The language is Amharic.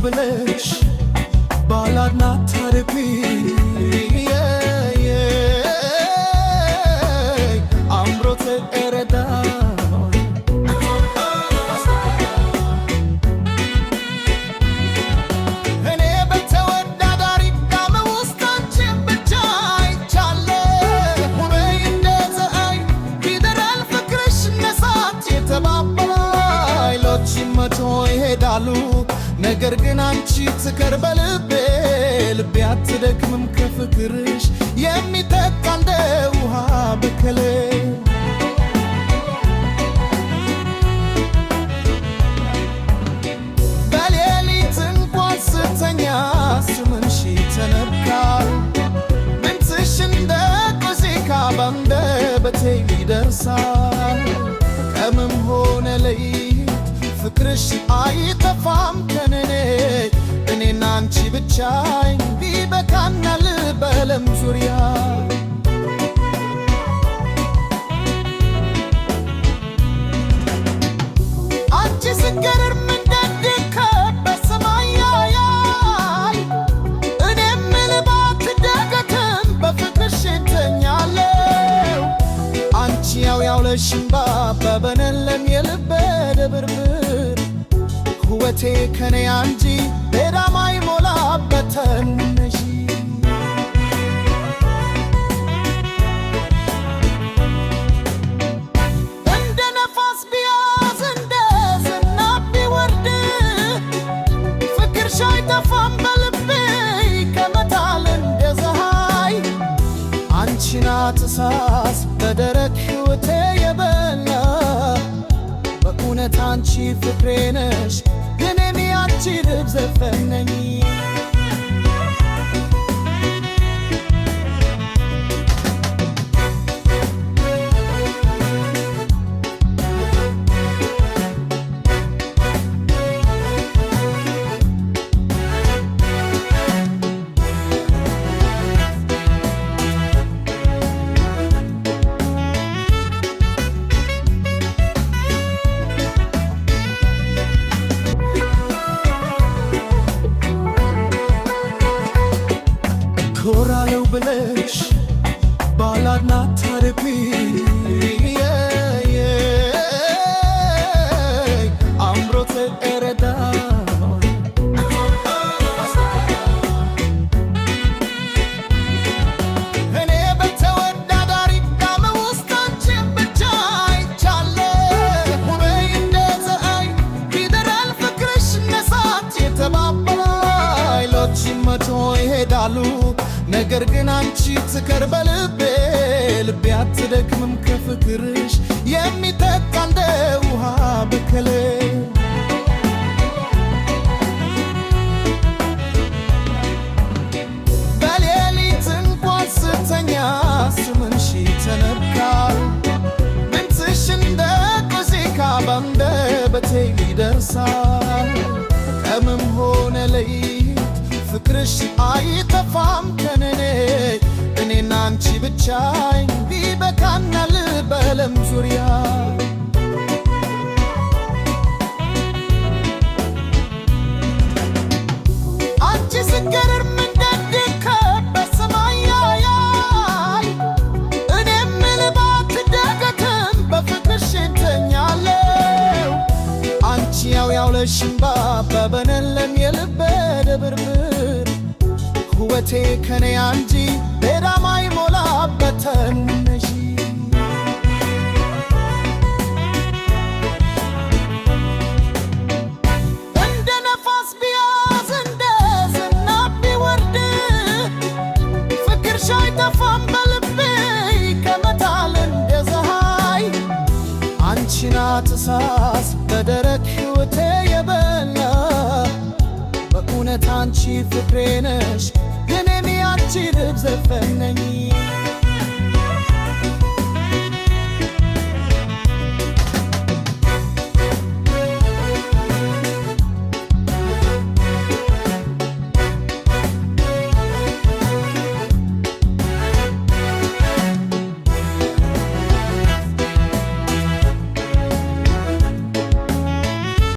ብለሽ ባላና ታሪኩ አምሮት ኤረዳ እኔ በተወዳዳሪ ዳም ውስጥ አንቺን ብቻ አይቻለሁ። ሁነይ እንደፀሐይ ይደራል ፍቅርሽ ነሳት የተባባሉ ኃይሎች መቶ ይሄዳሉ። ነገር ግን አንቺ ትከር በልቤ ልቤ አትደክምም ከፍቅርሽ የሚተካ እንደ ውሃ በከለ በሌሊት እንኳን ስተኛ ስምሽ ተነካል። ድምፅሽ እንደ ሙዚቃ ባንደበቴ ይደርሳል። ቀንም ሆነ ሌሊት ፍቅርሽ አይጠፋም ከኔ እኔና አንቺ ብቻ ቢበቃናል በዓለም ዙሪያ። አንቺ ስገርም እንደድከብ በሰማይ ያያል። እኔም ልባት ደገትም በፍቅርሽ እተኛለሁ። አንቺ ያውለሽምባ በበነለም የልቤ ድብርብር ሕይወቴ ከኔ አንጂ ሌላ ማይሞላበት ነሽ። እንደ ነፋስ ቢያዝ እንደ ዝናብ ቢወርድ ፍቅርሽ አይጠፋም በልቤ ይቀመጣል እንደ ፀሐይ። አንቺን አትሳስ በደረቅ ሕይወቴ የበላ በእውነት አንቺ ፍቅሬ ነሽ ግን እኔ አንቺ ልብ ዘፈን ነኝ። ኮራለው ብለሽ ባላና ታሪኩ አምሮት ኤረዳ እኔ በተወዳዳሪ ዳም ውስጥ አንቺን ብቻ አይቻለሁ። ሁነይ እንደፀሐይ ይደራል ፍቅርሽ ነሳት የተባባሉ ኃይሎች መቶ ይሄዳሉ። ነገር ግን አንቺ ትከር በልቤ ልቤ አትደክምም ከፍቅርሽ የሚተካ እንደ ውሃ በከለ በሌሊት እንኳን ስተኛ ስምሽ ተነካል። ድምፅሽ እንደ ሙዚቃ ባንደበቴ ይደርሳል። ቀንም ሆነ ሌሊት ፍቅርሽ አይጠፋም ከኔ እኔና አንቺ ብቻ ቢበቃናል በዓለም ዙሪያ። አንቺ ስገርም እንደድከብ በሰማይ ያያል። እኔም ልባት ደገትም በፍቅርሽ እተኛለሁ። አንቺ ያውለሽምባ በበነለም የልቤ ድብርብር ሕይወቴ ከኔ አንጂ ሌላ ማይሞላበት ነሽ። እንደ ነፋስ ቢያዝ እንደ ዝናብ ቢወርድ ፍቅርሽ አይጠፋም በልቤ ይቀመጣል እንደ ፀሐይ። አንቺን አትሳስ በደረቅ ሕይወቴ የበላ በእውነት አንቺ ፍቅሬ ነሽ ግን እኔ አንቺ ልብ ዘፈን ነኝ።